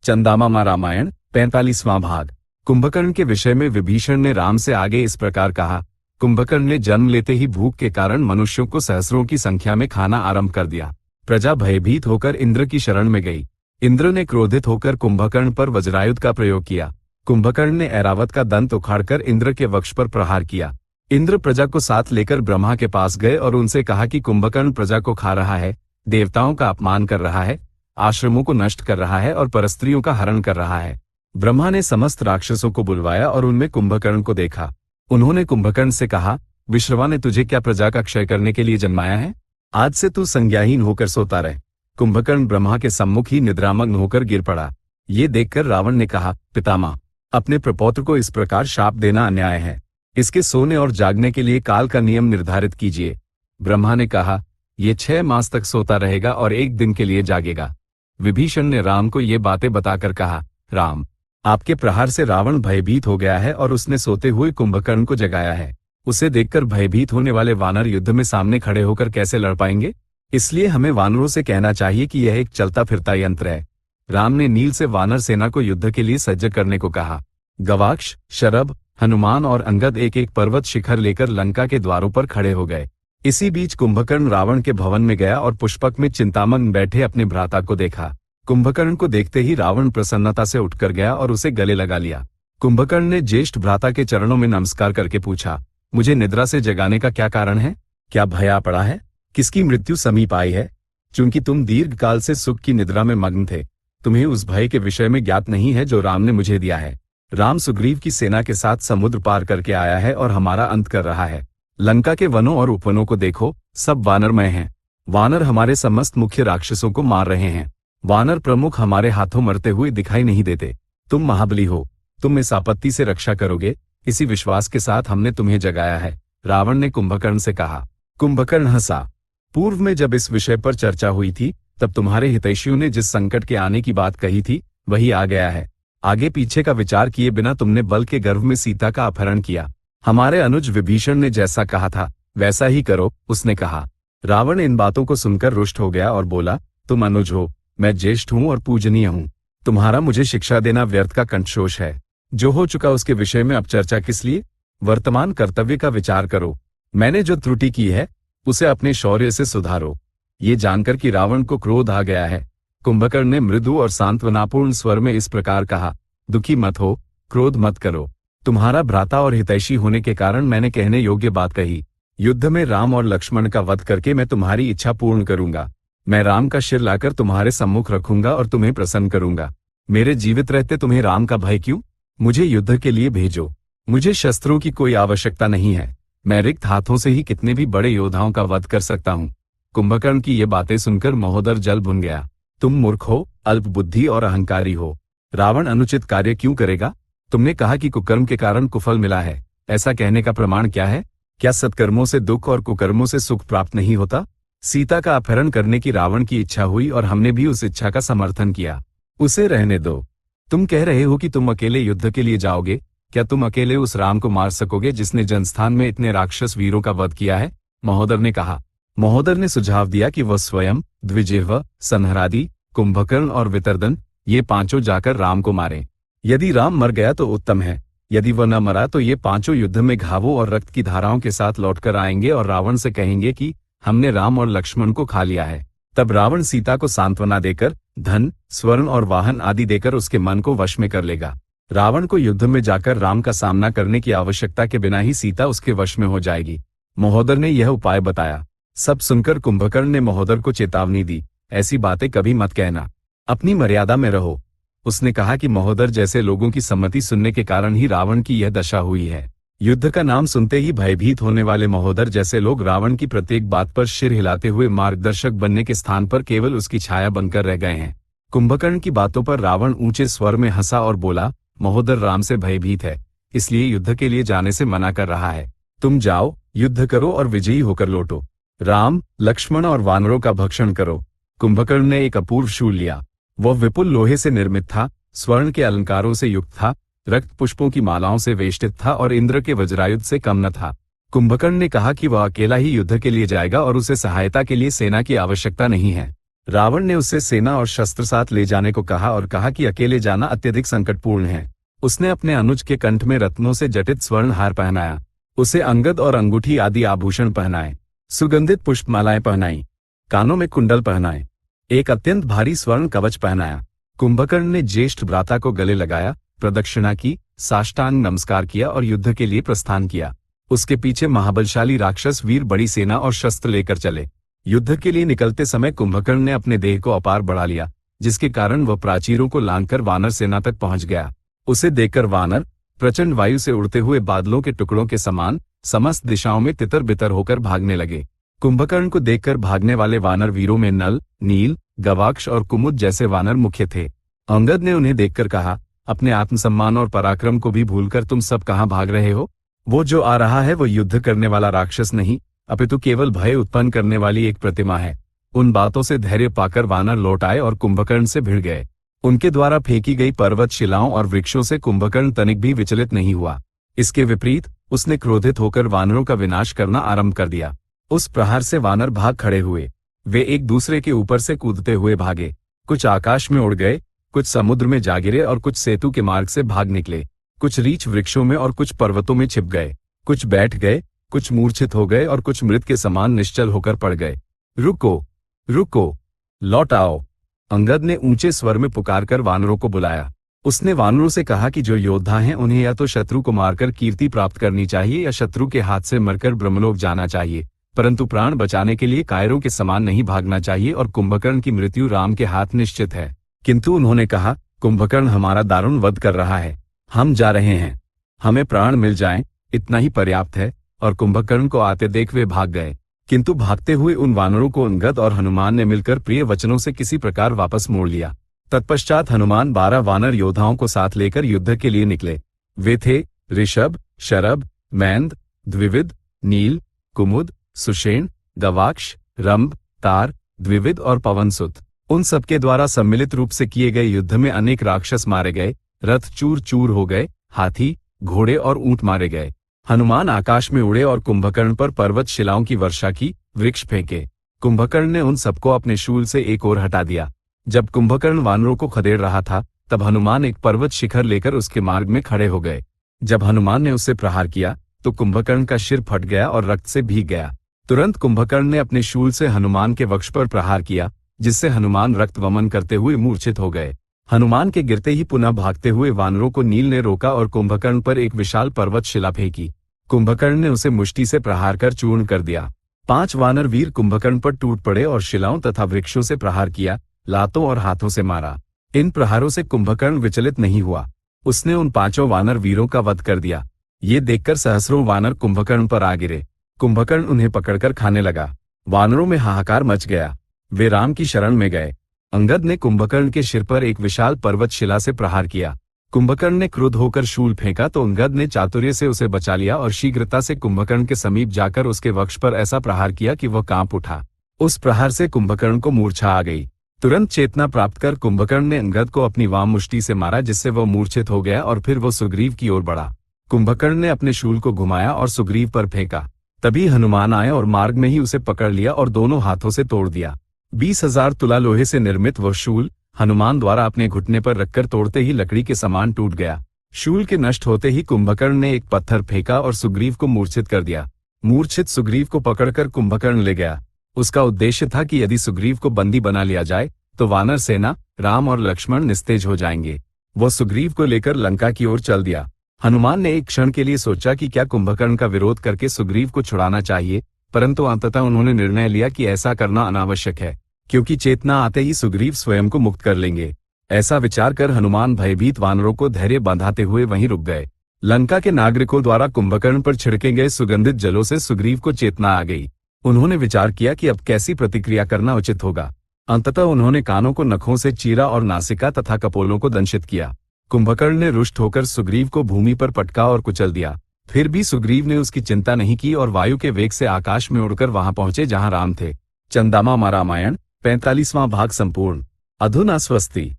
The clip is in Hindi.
चंदामामा रामायण 45वां भाग। कुंभकर्ण के विषय में विभीषण ने राम से आगे इस प्रकार कहा। कुंभकर्ण ने जन्म लेते ही भूख के कारण मनुष्यों को सहस्रों की संख्या में खाना आरंभ कर दिया। प्रजा भयभीत होकर इंद्र की शरण में गई। इंद्र ने क्रोधित होकर कुंभकर्ण पर वज्रायुध का प्रयोग किया। कुंभकर्ण ने ऐरावत का दंत उखाड़कर इंद्र के वक्ष पर प्रहार किया। इंद्र प्रजा को साथ लेकर ब्रह्मा के पास गए और उनसे कहा कि कुंभकर्ण प्रजा को खा रहा है, देवताओं का अपमान कर रहा है, आश्रमों को नष्ट कर रहा है और परस्त्रियों का हरण कर रहा है। ब्रह्मा ने समस्त राक्षसों को बुलवाया और उनमें कुंभकर्ण को देखा। उन्होंने कुंभकर्ण से कहा, विश्रवा ने तुझे क्या प्रजा का क्षय करने के लिए जन्माया है? आज से तू संज्ञाहीन होकर सोता रह। कुंभकर्ण ब्रह्मा के सम्मुख ही निद्रामग्न होकर गिर पड़ा। ये देखकर रावण ने कहा, पितामह, अपने प्रपौत्र को इस प्रकार शाप देना अन्याय है। इसके सोने और जागने के लिए काल का नियम निर्धारित कीजिए। ब्रह्मा ने कहा, ये 6 मास तक सोता रहेगा और 1 दिन के लिए जागेगा। विभीषण ने राम को ये बातें बताकर कहा, राम, आपके प्रहार से रावण भयभीत हो गया है और उसने सोते हुए कुंभकर्ण को जगाया है। उसे देखकर भयभीत होने वाले वानर युद्ध में सामने खड़े होकर कैसे लड़ पाएंगे? इसलिए हमें वानरों से कहना चाहिए कि यह एक चलता फिरता यंत्र है। राम ने नील से वानर सेना को युद्ध के लिए सज्ज करने को कहा। गवाक्ष, शरभ, हनुमान और अंगद एक एक पर्वत शिखर लेकर लंका के द्वारों पर खड़े हो गए। इसी बीच कुंभकर्ण रावण के भवन में गया और पुष्पक में चिंतामग्न बैठे अपने भ्राता को देखा। कुंभकर्ण को देखते ही रावण प्रसन्नता से उठकर गया और उसे गले लगा लिया। कुंभकर्ण ने ज्येष्ठ भ्राता के चरणों में नमस्कार करके पूछा, मुझे निद्रा से जगाने का क्या कारण है? क्या भय आ पड़ा है? किसकी मृत्यु समीप आई है? चूंकि तुम दीर्घ काल से सुख की निद्रा में मग्न थे, तुम्हें उस भय के विषय में ज्ञात नहीं है जो राम ने मुझे दिया है। राम सुग्रीव की सेना के साथ समुद्र पार करके आया है और हमारा अंत कर रहा है। लंका के वनों और उपवनों को देखो, सब वानरमय हैं। वानर हमारे समस्त मुख्य राक्षसों को मार रहे हैं। वानर प्रमुख हमारे हाथों मरते हुए दिखाई नहीं देते। तुम महाबली हो, तुम इस आपत्ति से रक्षा करोगे, इसी विश्वास के साथ हमने तुम्हें जगाया है। रावण ने कुंभकर्ण से कहा। कुंभकर्ण हंसा। पूर्व में जब इस विषय पर चर्चा हुई थी, तब तुम्हारे हितैषियों ने जिस संकट के आने की बात कही थी, वही आ गया है। आगे पीछे का विचार किए बिना तुमने बल के गर्भ में सीता का अपहरण किया। हमारे अनुज विभीषण ने जैसा कहा था वैसा ही करो, उसने कहा। रावण इन बातों को सुनकर रुष्ट हो गया और बोला, तुम अनुज हो, मैं ज्येष्ठ हूं और पूजनीय हूं। तुम्हारा मुझे शिक्षा देना व्यर्थ का कंठशोष है। जो हो चुका उसके विषय में अब चर्चा किस लिए? वर्तमान कर्तव्य का विचार करो। मैंने जो त्रुटि की है उसे अपने शौर्य से सुधारो। ये जानकर कि रावण को क्रोध आ गया है, कुंभकर्ण ने मृदु और सांत्वनापूर्ण स्वर में इस प्रकार कहा, दुखी मत हो, क्रोध मत करो। तुम्हारा भ्राता और हितैषी होने के कारण मैंने कहने योग्य बात कही। युद्ध में राम और लक्ष्मण का वध करके मैं तुम्हारी इच्छा पूर्ण करूंगा। मैं राम का शिर लाकर तुम्हारे सम्मुख रखूंगा और तुम्हें प्रसन्न करूंगा। मेरे जीवित रहते तुम्हें राम का भय क्यों? मुझे युद्ध के लिए भेजो। मुझे शस्त्रों की कोई आवश्यकता नहीं है। मैं रिक्त हाथों से ही कितने भी बड़े योद्धाओं का वध कर सकता हूँ। कुंभकर्ण की ये बातें सुनकर महोदर जल भुन गया। तुम मूर्ख हो, अल्प बुद्धि और अहंकारी हो। रावण अनुचित कार्य क्यों करेगा? तुमने कहा कि कुकर्म के कारण कुफल मिला है। ऐसा कहने का प्रमाण क्या है? क्या सत्कर्मों से दुख और कुकर्मों से सुख प्राप्त नहीं होता? सीता का अपहरण करने की रावण की इच्छा हुई और हमने भी उस इच्छा का समर्थन किया। उसे रहने दो। तुम कह रहे हो कि तुम अकेले युद्ध के लिए जाओगे। क्या तुम अकेले उस राम को मार सकोगे जिसने जनस्थान में इतने राक्षस वीरों का वध किया है? महोदर ने कहा। महोदर ने सुझाव दिया कि वह स्वयं, द्विजिह्व, संहरादि, कुंभकर्ण और वितर्दन, ये पांचों जाकर राम को मारें। यदि राम मर गया तो उत्तम है। यदि वह न मरा तो ये पांचों युद्ध में घावों और रक्त की धाराओं के साथ लौटकर आएंगे और रावण से कहेंगे कि हमने राम और लक्ष्मण को खा लिया है। तब रावण सीता को सांत्वना देकर, धन, स्वर्ण और वाहन आदि देकर उसके मन को वश में कर लेगा। रावण को युद्ध में जाकर राम का सामना करने की आवश्यकता के बिना ही सीता उसके वश में हो जाएगी। महोदर ने यह उपाय बताया। सब सुनकर कुंभकर्ण ने महोदर को चेतावनी दी, ऐसी बातें कभी मत कहना, अपनी मर्यादा में रहो। उसने कहा कि महोदर जैसे लोगों की सम्मति सुनने के कारण ही रावण की यह दशा हुई है। युद्ध का नाम सुनते ही भयभीत होने वाले महोदर जैसे लोग रावण की प्रत्येक बात पर सिर हिलाते हुए मार्गदर्शक बनने के स्थान पर केवल उसकी छाया बनकर रह गए हैं। कुंभकर्ण की बातों पर रावण ऊंचे स्वर में हंसा और बोला, महोदर राम से भयभीत है, इसलिए युद्ध के लिए जाने से मना कर रहा है। तुम जाओ, युद्ध करो और विजयी होकर लौटो। राम, लक्ष्मण और वानरों का भक्षण करो। कुंभकर्ण ने एक अपूर्व शूल लिया। वह विपुल लोहे से निर्मित था, स्वर्ण के अलंकारों से युक्त था, रक्त पुष्पों की मालाओं से वेष्टित था और इंद्र के वज्रायुध से कम न था। कुंभकर्ण ने कहा कि वह अकेला ही युद्ध के लिए जाएगा और उसे सहायता के लिए सेना की आवश्यकता नहीं है। रावण ने उससे सेना और शस्त्र साथ ले जाने को कहा और कहा कि अकेले जाना अत्यधिक संकटपूर्ण है। उसने अपने अनुज के कंठ में रत्नों से जटित स्वर्ण हार पहनाया, उसे अंगद और अंगूठी आदि आभूषण पहनाए, सुगंधित पुष्पमालाएं पहनाई, कानों में कुंडल पहनाए, एक अत्यंत भारी स्वर्ण कवच पहनाया। कुंभकर्ण ने ज्येष्ठ भ्राता को गले लगाया, प्रदक्षिणा की, साष्टांग नमस्कार किया और युद्ध के लिए प्रस्थान किया। उसके पीछे महाबलशाली राक्षस वीर बड़ी सेना और शस्त्र लेकर चले। युद्ध के लिए निकलते समय कुंभकर्ण ने अपने देह को अपार बढ़ा लिया, जिसके कारण वह प्राचीरों को लांघकर वानर सेना तक पहुंच गया। उसे देखकर वानर प्रचंड वायु से उड़ते हुए बादलों के टुकड़ों के समान समस्त दिशाओं में तितर बितर होकर भागने लगे। कुंभकर्ण को देखकर भागने वाले वानर वीरों में नल, नील, गवाक्ष और कुमुद जैसे वानर मुख्य थे। अंगद ने उन्हें देखकर कहा, अपने आत्मसम्मान और पराक्रम को भी भूलकर तुम सब कहां भाग रहे हो? वो जो आ रहा है वो युद्ध करने वाला राक्षस नहीं, अपितु केवल भय उत्पन्न करने वाली एक प्रतिमा है। उन बातों से धैर्य पाकर वानर लौट आए और कुंभकर्ण से भिड़ गए। उनके द्वारा फेंकी गई पर्वत शिलाओं और वृक्षों से कुंभकर्ण तनिक भी विचलित नहीं हुआ। इसके विपरीत उसने क्रोधित होकर वानरों का विनाश करना आरंभ कर दिया। उस प्रहार से वानर भाग खड़े हुए। वे एक दूसरे के ऊपर से कूदते हुए भागे। कुछ आकाश में उड़ गए, कुछ समुद्र में जा गिरे और कुछ सेतु के मार्ग से भाग निकले। कुछ रीछ वृक्षों में और कुछ पर्वतों में छिप गए। कुछ बैठ गए, कुछ मूर्छित हो गए और कुछ मृत के समान निश्चल होकर पड़ गए। रुको, रुको, लौट आओ! अंगद ने ऊंचे स्वर में पुकारकर वानरों को बुलाया। उसने वानरों से कहा कि जो योद्धा हैं उन्हें या तो शत्रु को मारकर कीर्ति प्राप्त करनी चाहिए या शत्रु के हाथ से मरकर ब्रह्मलोक जाना चाहिए, परंतु प्राण बचाने के लिए कायरों के समान नहीं भागना चाहिए और कुंभकर्ण की मृत्यु राम के हाथ निश्चित है। किंतु उन्होंने कहा, कुंभकर्ण हमारा दारुण वध कर रहा है, हम जा रहे हैं, हमें प्राण मिल जाएं, इतना ही पर्याप्त है। और कुंभकर्ण को आते देख वे भाग गए। किंतु भागते हुए उन वानरों को अंगद और हनुमान ने मिलकर प्रिय वचनों से किसी प्रकार वापस मोड़ लिया। तत्पश्चात हनुमान 12 वानर योद्धाओं को साथ लेकर युद्ध के लिए निकले। वे थे ऋषभ, शरभ, मैंद, द्विविद, नील, कुमुद, सुषेण, गवाक्ष, रंभ, तार, द्विविद और पवनसुत। उन सबके द्वारा सम्मिलित रूप से किए गए युद्ध में अनेक राक्षस मारे गए, रथ चूर चूर हो गए, हाथी, घोड़े और ऊंट मारे गए। हनुमान आकाश में उड़े और कुंभकर्ण पर पर्वत शिलाओं की वर्षा की, वृक्ष फेंके। कुंभकर्ण ने उन सबको अपने शूल से एक ओर हटा दिया। जब कुंभकर्ण वानरों को खदेड़ रहा था तब हनुमान एक पर्वत शिखर लेकर उसके मार्ग में खड़े हो गए। जब हनुमान ने उससे प्रहार किया तो कुंभकर्ण का सिर फट गया और रक्त से भीग गया। तुरंत कुंभकर्ण ने अपने शूल से हनुमान के वक्ष पर प्रहार किया, जिससे हनुमान रक्त वमन करते हुए मूर्छित हो गए। हनुमान के गिरते ही पुनः भागते हुए वानरों को नील ने रोका और कुंभकर्ण पर एक विशाल पर्वत शिला फेंकी। कुंभकर्ण ने उसे मुष्टि से प्रहार कर चूर्ण कर दिया। 5 वानर वीर कुंभकर्ण पर टूट पड़े और शिलाओं तथा वृक्षों से प्रहार किया, लातों और हाथों से मारा। इन प्रहारों से कुंभकर्ण विचलित नहीं हुआ। उसने उन 5 वानर वीरों का वध कर दिया। ये देखकर सहस्रों वानर कुंभकर्ण पर आ गिरे। कुंभकर्ण उन्हें पकड़कर खाने लगा। वानरों में हाहाकार मच गया। वे राम की शरण में गए। अंगद ने कुंभकर्ण के सिर पर एक विशाल पर्वत शिला से प्रहार किया। कुंभकर्ण ने क्रुद्ध होकर शूल फेंका तो अंगद ने चातुर्य से उसे बचा लिया और शीघ्रता से कुंभकर्ण के समीप जाकर उसके वक्ष पर ऐसा प्रहार किया कि वह कांप उठा। उस प्रहार से कुंभकर्ण को मूर्छा आ गई। तुरंत चेतना प्राप्त कर कुंभकर्ण ने अंगद को अपनी वाम मुष्टि से मारा, जिससे वह मूर्छित हो गया और फिर वो सुग्रीव की ओर बढ़ा। कुंभकर्ण ने अपने शूल को घुमाया और सुग्रीव पर फेंका। तभी हनुमान आए और मार्ग में ही उसे पकड़ लिया और दोनों हाथों से तोड़ दिया। 20,000 तुला लोहे से निर्मित वह शूल हनुमान द्वारा अपने घुटने पर रखकर तोड़ते ही लकड़ी के समान टूट गया। शूल के नष्ट होते ही कुंभकर्ण ने एक पत्थर फेंका और सुग्रीव को मूर्छित कर दिया। मूर्छित सुग्रीव को पकड़कर कुंभकर्ण ले गया। उसका उद्देश्य था कि यदि सुग्रीव को बंदी बना लिया जाए तो वानर सेना, राम और लक्ष्मण निस्तेज हो जाएंगे। वह सुग्रीव को लेकर लंका की ओर चल दिया। हनुमान ने एक क्षण के लिए सोचा कि क्या कुंभकर्ण का विरोध करके सुग्रीव को छुड़ाना चाहिए, परंतु अंततः उन्होंने निर्णय लिया कि ऐसा करना अनावश्यक है, क्योंकि चेतना आते ही सुग्रीव स्वयं को मुक्त कर लेंगे। ऐसा विचार कर हनुमान भयभीत वानरों को धैर्य बंधाते हुए वहीं रुक गए। लंका के नागरिकों द्वारा कुंभकर्ण पर छिड़के गए सुगंधित जलों से सुग्रीव को चेतना आ गई। उन्होंने विचार किया कि अब कैसी प्रतिक्रिया करना उचित होगा। अंततः उन्होंने कानों को नखों से चीरा और नासिका तथा कपोलों को दंशित किया। कुंभकर्ण ने रुष्ट होकर सुग्रीव को भूमि पर पटका और कुचल दिया। फिर भी सुग्रीव ने उसकी चिंता नहीं की और वायु के वेग से आकाश में उड़कर वहां पहुंचे जहां राम थे। चंदामामा रामायण 45वां भाग संपूर्ण। अधुना स्वस्ति।